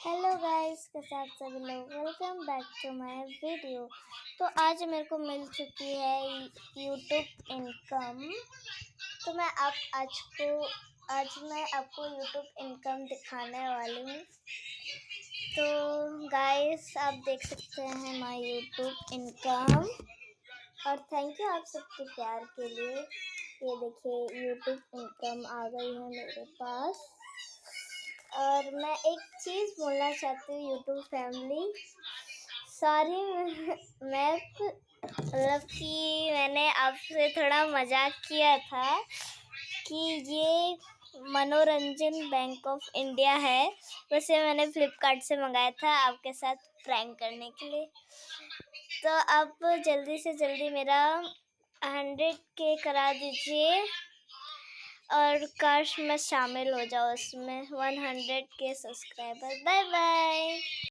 Hello guys, कैसे आप सभी लोग। Welcome back to my video. तो आज मेरे को मिल चुकी है यूट्यूब इनकम। तो आज मैं आपको यूट्यूब इनकम दिखाने वाली हूँ। तो गाइस, आप देख सकते हैं माय यूट्यूब इनकम। और थैंक यू आप सबके प्यार के लिए। ये देखिए, यूट्यूब इनकम आ गई है मेरे पास। और मैं एक चीज़ बोलना चाहती हूँ यूट्यूब फैमिली, सॉरी। मैं मतलब कि मैंने आपसे थोड़ा मजाक किया था कि ये मनोरंजन बैंक ऑफ इंडिया है। वैसे मैंने फ्लिपकार्ट से मंगाया था आपके साथ प्रैंक करने के लिए। तो आप जल्दी से जल्दी मेरा 100K करा दीजिए और काश मैं शामिल हो जाऊँ उसमें। 100K subscriber. Bye bye.